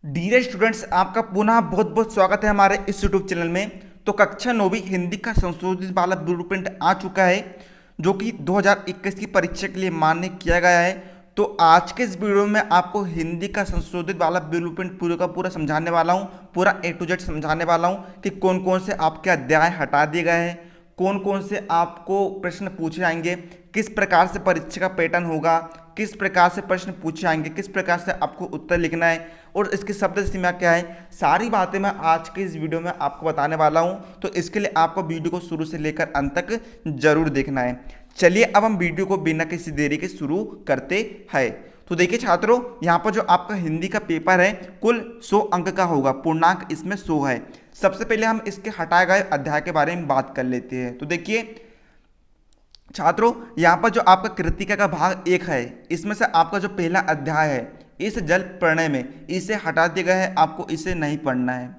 Dear students, आपका पुनः बहुत बहुत स्वागत है हमारे इस यूट्यूब चैनल में। तो कक्षा 9वीं हिंदी का संशोधित वाला ब्लूप्रिंट आ चुका है, जो कि 2021 की परीक्षा के लिए मान्य किया गया है। तो आज के इस वीडियो में आपको हिंदी का संशोधित वाला ब्लूप्रिंट पूरा का पूरा समझाने वाला हूँ, पूरा A to Z समझाने वाला हूँ कि कौन कौन से आपके अध्याय हटा दिए गए हैं, कौन कौन से आपको प्रश्न पूछे जाएंगे, किस प्रकार से परीक्षा का पैटर्न होगा, किस प्रकार से प्रश्न पूछे जाएंगे, किस प्रकार से आपको उत्तर लिखना है और इसकी शब्द सीमा क्या है। सारी बातें मैं आज के इस वीडियो में आपको बताने वाला हूं, तो इसके लिए आपको वीडियो को शुरू से लेकर अंत तक जरूर देखना है। चलिए अब हम वीडियो को बिना किसी देरी के शुरू करते हैं। तो देखिए छात्रों, यहाँ पर जो आपका हिंदी का पेपर है कुल 100 अंक का होगा, पूर्णांक इसमें 100 है। सबसे पहले हम इसके हटाए गए अध्याय के बारे में बात कर लेते हैं। तो देखिए छात्रों, यहाँ पर जो आपका कृतिका का भाग 1 है, इसमें से आपका जो पहला अध्याय है इस जल प्रलय में, इसे हटा दिया गया है, आपको इसे नहीं पढ़ना है।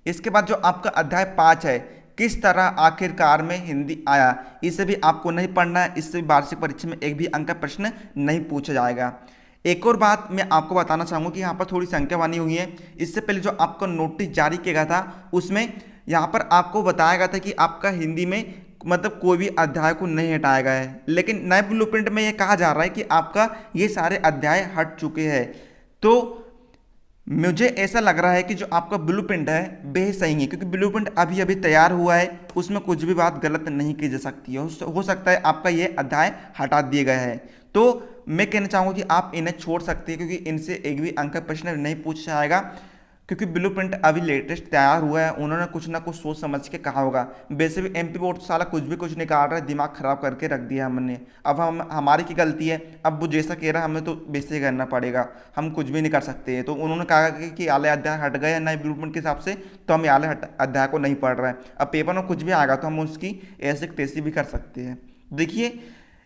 इसके बाद जो आपका अध्याय 5 है, किस तरह आखिरकार में हिंदी आया, इसे भी आपको नहीं पढ़ना है। इससे भी वार्षिक परीक्षा में एक भी अंक का प्रश्न नहीं पूछा जाएगा। एक और बात मैं आपको बताना चाहूँगा कि यहाँ पर थोड़ी संख्या बनी हुई है। इससे पहले जो आपका नोटिस जारी किया गया था उसमें यहाँ पर आपको बताया गया था कि आपका हिंदी में मतलब कोई भी अध्याय को नहीं हटाया गया है, लेकिन नए ब्लूप्रिंट में ये कहा जा रहा है कि आपका ये सारे अध्याय हट चुके हैं। तो मुझे ऐसा लग रहा है कि जो आपका ब्लूप्रिंट है वह सही है, क्योंकि ब्लूप्रिंट अभी अभी तैयार हुआ है, उसमें कुछ भी बात गलत नहीं की जा सकती है। हो सकता है आपका ये अध्याय हटा दिए गए हैं। तो मैं कहना चाहूँगा कि आप इन्हें छोड़ सकते हैं, क्योंकि इनसे एक भी अंक का प्रश्न नहीं पूछा जाएगा, क्योंकि ब्लूप्रिंट अभी लेटेस्ट तैयार हुआ है। उन्होंने कुछ ना कुछ सोच समझ के कहा होगा। वैसे भी एमपी बोर्ड साला कुछ भी कुछ निकाल रहा है, दिमाग खराब करके रख दिया हमने। अब हमारी की गलती है, अब वो जैसा कह रहा है हमें तो वैसे ही करना पड़ेगा, हम कुछ भी नहीं कर सकते हैं। तो उन्होंने कहा कि आले अध्याय हट गए नए ब्लूप्रिंट के हिसाब से, तो हम आले अध्याय को नहीं पढ़ रहे हैं। अब पेपर में कुछ भी आएगा तो हम उसकी ऐसे तैसी भी कर सकते हैं। देखिए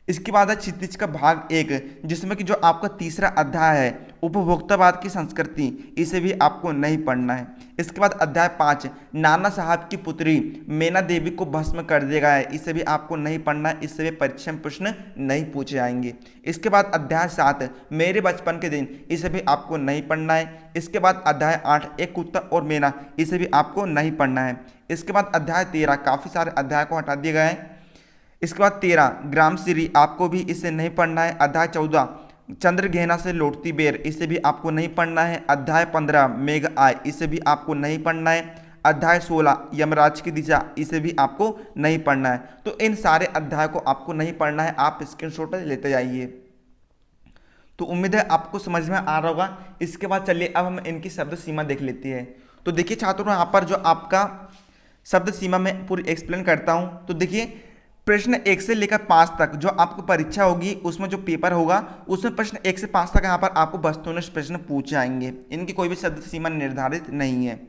इसके बाद है क्षितिज का भाग 1, जिसमें कि जो आपका तीसरा अध्याय है उपभोक्तावाद की संस्कृति, इसे भी आपको नहीं पढ़ना है। इसके बाद अध्याय 5 नाना साहब की पुत्री मैना देवी को भस्म कर दिया गया है, इसे भी आपको नहीं पढ़ना है, इससे भी परीक्षा में प्रश्न नहीं पूछे जाएंगे। इसके बाद अध्याय 7 मेरे बचपन के दिन, इसे भी आपको नहीं पढ़ना है। इसके बाद अध्याय 8 एक कुत्ता और मैना, इसे भी आपको नहीं पढ़ना है। इसके बाद अध्याय 13 काफ़ी सारे अध्याय को हटा दिए गए हैं। इसके बाद 13 ग्राम श्री, आपको भी इसे नहीं पढ़ना है। अध्याय 14 चंद्रघेना से लौटती बेर, इसे भी आपको नहीं पढ़ना है। अध्याय 15 मेघ आय, इसे भी आपको नहीं पढ़ना है। अध्याय 16 यमराज की दिशा, इसे भी आपको नहीं पढ़ना है। तो इन सारे अध्याय को आपको नहीं पढ़ना है, आप स्क्रीनशॉट लेते जाइए। तो उम्मीद है आपको समझ में आ रहा होगा। इसके बाद चलिए अब हम इनकी शब्द सीमा देख लेते हैं। तो देखिए छात्रों, यहाँ पर जो आपका शब्द सीमा में पूरी एक्सप्लेन करता हूँ। तो देखिए प्रश्न 1 से लेकर 5 तक जो आपको परीक्षा होगी, उसमें जो पेपर होगा उसमें प्रश्न 1 से 5 तक यहाँ पर आपको वस्तुनिष्ठ प्रश्न पूछे जाएंगे। इनकी कोई भी शब्द सीमा निर्धारित नहीं है।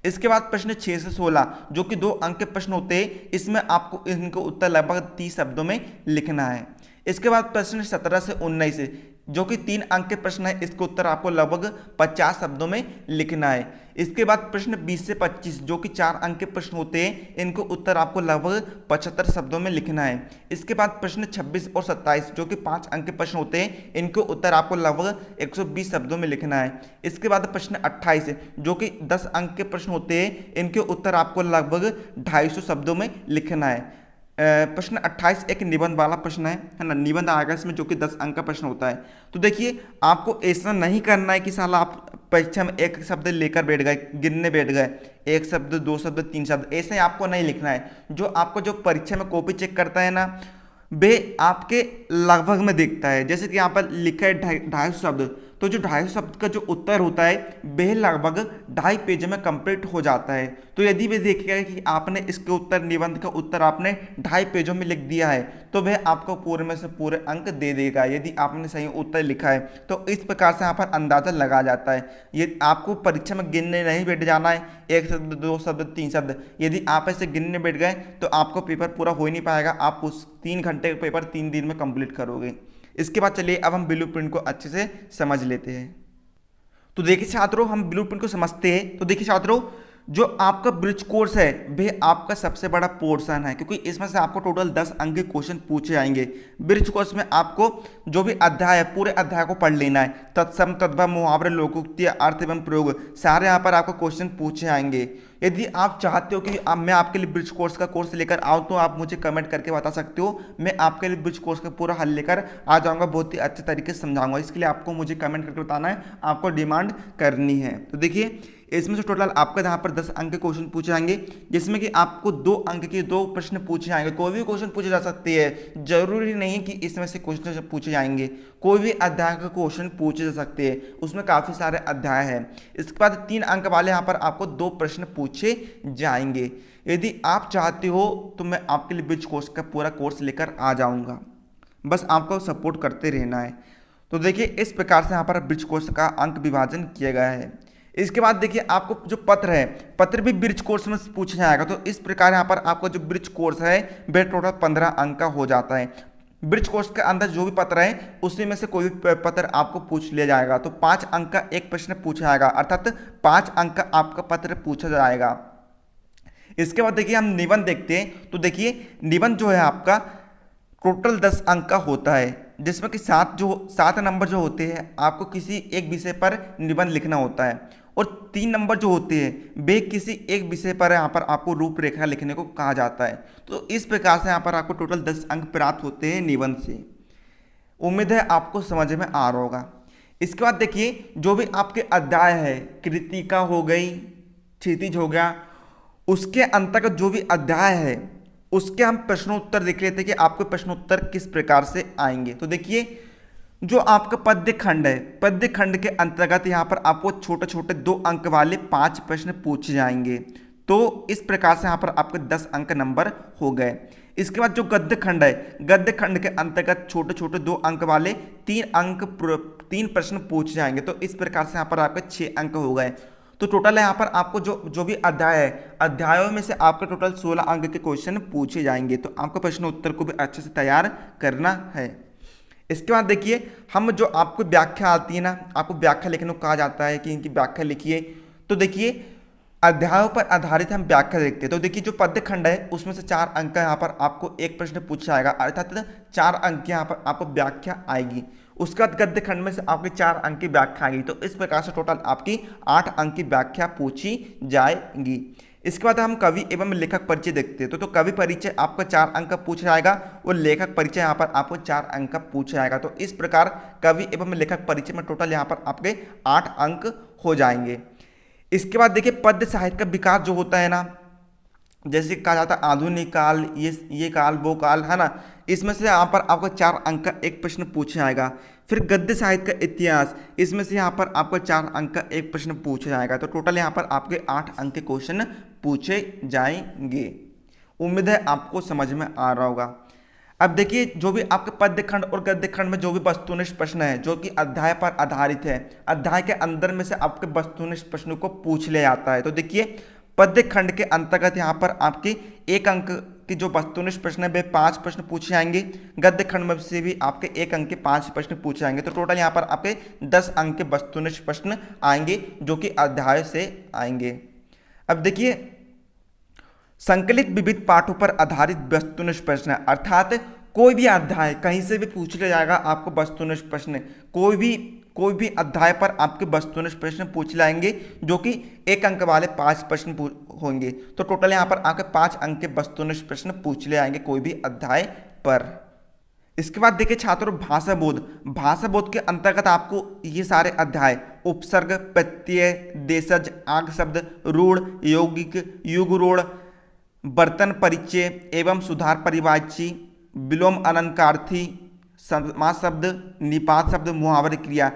इसके बाद प्रश्न 6 से 16 जो कि 2 अंक के प्रश्न होते हैं, इसमें आपको इनके उत्तर लगभग 30 शब्दों में लिखना है। इसके बाद प्रश्न 17 से 19 जो कि 3 अंक के प्रश्न है, इसके उत्तर आपको लगभग 50 शब्दों में लिखना है। इसके बाद प्रश्न 20 से 25 जो कि 4 अंक के प्रश्न होते हैं, इनको उत्तर आपको लगभग 75 शब्दों में लिखना है। इसके बाद प्रश्न 26 और 27 जो कि 5 अंक के प्रश्न होते हैं, इनको उत्तर आपको लगभग 120 शब्दों में लिखना है। इसके बाद प्रश्न 28 जो कि 10 अंक के प्रश्न होते हैं, इनके उत्तर आपको लगभग 250 शब्दों में लिखना है। प्रश्न 28 एक निबंध वाला प्रश्न है ना, निबंध आएगा इसमें, जो कि 10 अंक का प्रश्न होता है। तो देखिए आपको ऐसा नहीं करना है कि साला आप परीक्षा में एक शब्द लेकर बैठ गए, गिनने बैठ गए, 1 शब्द 2 शब्द 3 शब्द, ऐसे आपको नहीं लिखना है। जो आपको जो परीक्षा में कॉपी चेक करता है ना, वे आपके लगभग में देखता है। जैसे कि यहाँ पर लिखा है 250 शब्द, तो जो 250 शब्द का जो उत्तर होता है वह लगभग 2.5 पेज में कंप्लीट हो जाता है। तो यदि वे देखेगा कि आपने इसके उत्तर, निबंध का उत्तर आपने 2.5 पेजों में लिख दिया है, तो वह आपको पूरे में से पूरे अंक दे देगा यदि आपने सही उत्तर लिखा है। तो इस प्रकार से यहाँ पर अंदाजा लगा जाता है। ये आपको परीक्षा में गिनने नहीं बैठ जाना है 1 शब्द 2 शब्द 3 शब्द। यदि आप ऐसे गिनने बैठ गए तो आपको पेपर पूरा हो ही नहीं पाएगा। आप उस 3 घंटे का पेपर 3 दिन में कंप्लीट करोगे। इसके बाद चलिए अब हम ब्लूप्रिंट को अच्छे से समझ लेते हैं। तो देखिए छात्रों, हम ब्लूप्रिंट को समझते हैं। तो देखिए छात्रों, जो आपका ब्रिज कोर्स है वह आपका सबसे बड़ा पोर्शन है, क्योंकि इसमें से आपको टोटल 10 अंक के क्वेश्चन पूछे जाएंगे। ब्रिज कोर्स में आपको जो भी अध्याय है पूरे अध्याय को पढ़ लेना है। तत्सम, तद्भव, मुहावरे, लोकोक्ति, अर्थ एवं प्रयोग सारे यहाँ पर आपको क्वेश्चन पूछे जाएंगे। यदि आप चाहते हो कि मैं आपके लिए ब्रिज कोर्स का कोर्स लेकर आऊँ तो आप मुझे कमेंट करके बता सकते हो। मैं आपके लिए ब्रिज कोर्स का पूरा हल लेकर आ जाऊँगा, बहुत ही अच्छे तरीके से समझाऊंगा। इसके लिए आपको मुझे कमेंट करके बताना है, आपको डिमांड करनी है। तो देखिए इसमें से टोटल आपका यहाँ पर 10 अंक के क्वेश्चन पूछे जाएंगे, जिसमें कि आपको 2 अंक के 2 प्रश्न पूछे जाएंगे। कोई भी क्वेश्चन पूछे जा सकते हैं, जरूरी नहीं है कि इसमें से क्वेश्चन पूछे जाएंगे। कोई भी अध्याय का क्वेश्चन पूछे जा सकते हैं, उसमें काफ़ी सारे अध्याय हैं। इसके बाद 3 अंक वाले यहाँ पर आपको 2 प्रश्न पूछे जाएंगे। यदि आप चाहते हो तो मैं आपके लिए ब्रिज कोर्स का पूरा कोर्स लेकर आ जाऊँगा, बस आपको सपोर्ट करते रहना है। तो देखिए इस प्रकार से यहाँ पर ब्रिज कोर्स का अंक विभाजन किया गया है। इसके बाद देखिए आपको जो पत्र है, पत्र भी ब्रिज कोर्स में पूछा जाएगा। तो इस प्रकार यहाँ पर आपको जो ब्रिज कोर्स है वह टोटल 15 अंक का हो जाता है। ब्रिज कोर्स के अंदर जो भी पत्र है उसी में से कोई भी पत्र आपको पूछ लिया जाएगा। तो 5 अंक का एक प्रश्न पूछा जाएगा, अर्थात 5 अंक का आपका पत्र पूछा जाएगा। इसके बाद देखिए हम निबंध देखते हैं। तो देखिए निबंध जो है आपका टोटल 10 अंक का होता है, जिसमें कि 7 नंबर जो होते हैं आपको किसी एक विषय पर निबंध लिखना होता है, और 3 नंबर जो होते हैं वे किसी एक विषय पर यहाँ पर आपको रूपरेखा लिखने को कहा जाता है। तो इस प्रकार से यहाँ पर आपको टोटल 10 अंक प्राप्त होते हैं निबंध से। उम्मीद है आपको समझ में आ रहा होगा। इसके बाद देखिए जो भी आपके अध्याय है, कृतिका हो गई, क्षितिज हो गया, उसके अंतर्गत जो भी अध्याय है उसके हम प्रश्नोत्तर देख लेते हैं कि आपके प्रश्नोत्तर किस प्रकार से आएंगे। तो देखिए जो आपका पद्य खंड है, पद्य खंड के अंतर्गत यहाँ पर आपको छोटे छोटे 2 अंक वाले 5 प्रश्न पूछे जाएंगे। तो इस प्रकार से यहाँ पर आपके 10 अंक नंबर हो गए। इसके बाद जो गद्य खंड है, गद्य खंड के अंतर्गत छोटे छोटे 2 अंक वाले 3 प्रश्न पूछे जाएंगे। तो इस प्रकार से यहाँ पर आपके 6 अंक हो गए। तो टोटल यहाँ पर आपको जो भी अध्याय है, अध्यायों में से आपके टोटल 16 अंक के क्वेश्चन पूछे जाएंगे। तो आपको प्रश्न उत्तर को भी अच्छे से तैयार करना है। इसके बाद देखिए हम जो आपको व्याख्या आती है ना, आपको व्याख्या लिखने को कहा जाता है कि इनकी व्याख्या लिखिए। तो देखिए अध्यायों पर आधारित हम व्याख्या देखते हैं। तो देखिए जो पद्य खंड है उसमें से 4 अंक यहाँ पर आपको एक प्रश्न पूछा जाएगा, अर्थात 4 अंक यहाँ पर आपको व्याख्या आएगी। उसके बाद गद्य खंड में से आपकी 4 अंक की व्याख्या आएगी। तो इस प्रकार से टोटल आपकी 8 अंक की व्याख्या पूछी जाएगी। इसके बाद हम कवि एवं लेखक परिचय देखते हैं। तो कवि परिचय आपका 4 अंक का पूछा जाएगा, और लेखक परिचय यहाँ पर आपको 4 अंक का पूछा जाएगा। तो इस प्रकार कवि एवं लेखक परिचय में टोटल यहाँ पर आपके 8 अंक हो जाएंगे। इसके बाद देखिए पद्य साहित्य का विकास जो होता है ना, जैसे कहा जाता है आधुनिक काल, ये काल वो काल है ना, इसमें से यहाँ पर आपको 4 अंक का एक प्रश्न पूछा जाएगा। फिर गद्य साहित्य का इतिहास, इसमें से यहाँ पर आपको 4 अंक का एक प्रश्न पूछा जाएगा। तो टोटल यहाँ पर आपके 8 अंक के क्वेश्चन पूछे जाएंगे। उम्मीद है आपको समझ में आ रहा होगा। अब देखिए जो भी आपके पद्य खंड और गद्य खंड में जो भी वस्तुनिष्ठ प्रश्न है जो कि अध्याय पर आधारित है, अध्याय के अंदर में से आपके वस्तुनिष्ठ प्रश्नों को पूछ लिया जाता है। तो देखिए पद्य खंड के अंतर्गत यहाँ पर आपके 1 अंक की जो वस्तुनिष्ठ प्रश्न है वे 5 प्रश्न पूछे जाएंगे। गद्य खंड में से भी आपके 1 अंक के 5 प्रश्न पूछे जाएंगे। तो टोटल यहाँ पर आपके 10 अंक के वस्तुनिष्ठ प्रश्न आएंगे जो कि अध्याय से आएंगे। अब देखिए संकलित विविध पाठों पर आधारित वस्तुनिष्ठ प्रश्न, अर्थात कोई भी अध्याय कहीं से भी पूछ लिया जाएगा आपको वस्तुनिष्ठ प्रश्न, कोई भी अध्याय पर आपके वस्तुनिष्ठ प्रश्न पूछ लाएंगे जो कि 1 अंक वाले 5 प्रश्न होंगे। तो टोटल यहाँ पर आपके 5 अंक के वस्तुनिष्ठ प्रश्न पूछ ले आएंगे कोई भी अध्याय पर। इसके बाद देखिए छात्रों भाषा बोध के अंतर्गत आपको ये सारे अध्याय उपसर्ग, प्रत्यय, देशज, आग शब्द, रूढ़, यौगिक, युगरूढ़, बर्तन परिचय एवं सुधार परिवाची, विलोम अलंकार्थी, समास शब्द, निपात शब्द, मुहावरे क्रिया,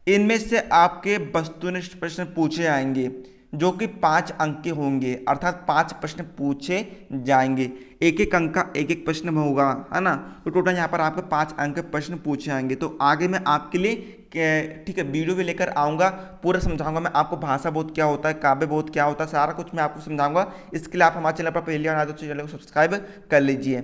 इनमें से आपके वस्तुनिष्ठ प्रश्न पूछे जाएंगे जो कि 5 अंक के होंगे, अर्थात 5 प्रश्न पूछे जाएंगे। 1 अंक का 1 प्रश्न होगा, है ना। तो टोटल यहाँ पर आपके 5 अंक के प्रश्न पूछे जाएंगे। तो आगे मैं आपके लिए ठीक है वीडियो भी लेकर आऊँगा, पूरा समझाऊंगा मैं आपको भाषा बोध क्या होता है, काव्य बोध क्या होता है, सारा कुछ मैं आपको समझाऊंगा। इसके लिए आप हमारे चैनल पर पहले आना तो चैनल को सब्सक्राइब कर लीजिए।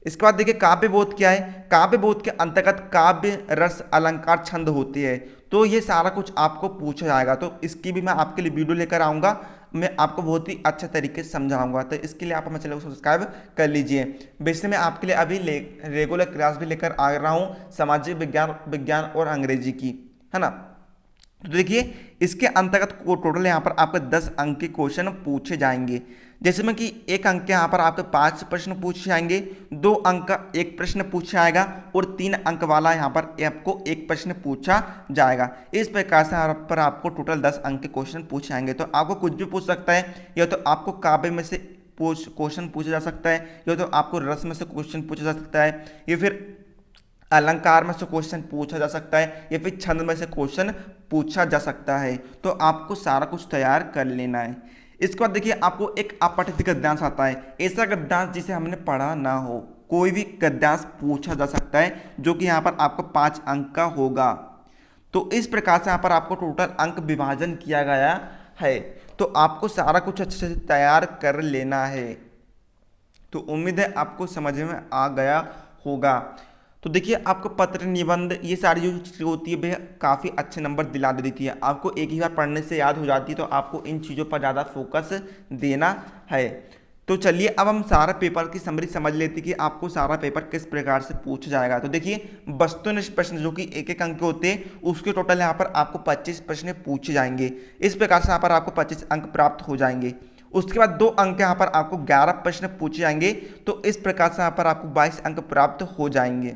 इसके बाद देखिए काव्य बोध क्या है। काव्य बोध के अंतर्गत काव्य, रस, अलंकार, छंद होती है। तो ये सारा कुछ आपको पूछा जाएगा। तो इसकी भी मैं आपके लिए वीडियो लेकर आऊँगा, मैं आपको बहुत ही अच्छे तरीके से समझाऊंगा। तो इसके लिए आप हमारे चैनल को सब्सक्राइब कर लीजिए। वैसे मैं आपके लिए अभी रेगुलर क्लास भी लेकर आ रहा हूँ सामाजिक विज्ञान और अंग्रेजी की, है ना। तो देखिए इसके अंतर्गत टोटल यहाँ पर आपके 10 अंक के क्वेश्चन पूछे जाएंगे। जैसे में कि 1 अंक के यहाँ पर आपके 5 प्रश्न पूछे जाएंगे, 2 अंक का 1 प्रश्न पूछा जाएगा और 3 अंक वाला यहाँ पर आपको 1 प्रश्न पूछा जाएगा। इस प्रकार से यहाँ पर आपको टोटल 10 अंक के क्वेश्चन पूछे जाएंगे। तो आपको कुछ भी पूछ सकता है, या तो आपको काव्य में से क्वेश्चन पूछा जा सकता है, या तो आपको रस में से क्वेश्चन पूछा जा सकता है, या फिर अलंकार में से क्वेश्चन पूछा जा सकता है, या फिर छंद में से क्वेश्चन पूछा जा सकता है। तो आपको सारा कुछ तैयार कर लेना है। इसके बाद देखिए आपको एक अपठित गद्यांश आता है, ऐसा गद्यांश जिसे हमने पढ़ा ना हो। कोई भी गद्यांश पूछा जा सकता है जो कि यहाँ पर आपको 5 अंक का होगा। तो इस प्रकार से यहाँ पर आपको टोटल अंक विभाजन किया गया है। तो आपको सारा कुछ अच्छे से तैयार कर लेना है। तो उम्मीद है आपको समझ में आ गया होगा। तो देखिए आपको पत्र निबंध ये सारी जो चीज़ें होती है भैया काफ़ी अच्छे नंबर दिला देती है। आपको एक ही बार पढ़ने से याद हो जाती है। तो आपको इन चीज़ों पर ज़्यादा फोकस देना है। तो चलिए अब हम सारा पेपर की समरी समझ लेते हैं कि आपको सारा पेपर किस प्रकार से पूछा जाएगा। तो देखिए वस्तुनिष्ठ प्रश्न जो कि 1-1 अंक के होते हैं उसके टोटल यहाँ पर आपको 25 प्रश्न पूछे जाएंगे। इस प्रकार से यहाँ पर आपको 25 अंक प्राप्त हो जाएंगे। उसके बाद 2 अंक यहाँ पर आपको 11 प्रश्न पूछे जाएंगे। तो इस प्रकार से यहाँ पर आपको 22 अंक प्राप्त हो जाएंगे।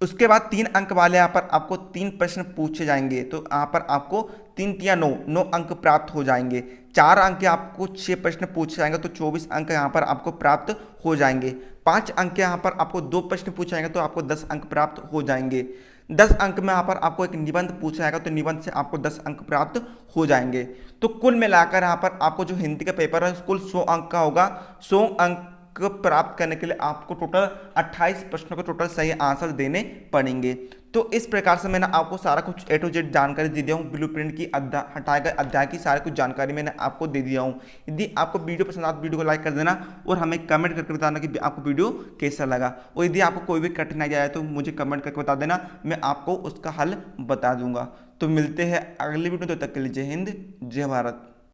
उसके बाद 3 अंक वाले यहाँ पर आपको 3 प्रश्न पूछे जाएंगे। तो यहाँ पर आपको 3 या 9 अंक प्राप्त हो जाएंगे। 4 अंक के आपको 6 प्रश्न पूछे जाएंगे तो 24 अंक यहाँ पर आपको प्राप्त हो जाएंगे। 5 अंक के यहाँ पर आपको 2 प्रश्न पूछे जाएंगे तो आपको 10 अंक प्राप्त हो जाएंगे। 10 अंक में यहाँ पर आपको एक निबंध पूछा जाएगा तो निबंध से आपको 10 अंक प्राप्त हो जाएंगे। तो कुल मिलाकर यहाँ पर आपको जो हिंदी का पेपर है कुल 100 अंक का होगा। 100 अंक प्राप्त करने के लिए आपको टोटल 28 प्रश्नों को टोटल सही आंसर देने पड़ेंगे। तो इस प्रकार से मैंने आपको सारा कुछ A to Z जानकारी दे दिया हूँ। ब्लूप्रिंट की हटाए गए अध्याय की सारी कुछ जानकारी मैंने आपको दे दिया हूँ। यदि आपको वीडियो पसंद आता तो वीडियो को लाइक कर देना और हमें कमेंट करके बताना कि आपको वीडियो कैसा लगा। और यदि आपको कोई भी कठिनाई आए तो मुझे कमेंट करके बता देना, मैं आपको उसका हल बता दूंगा। तो मिलते हैं अगली वीडियो, तब तक के लिए जय हिंद जय भारत।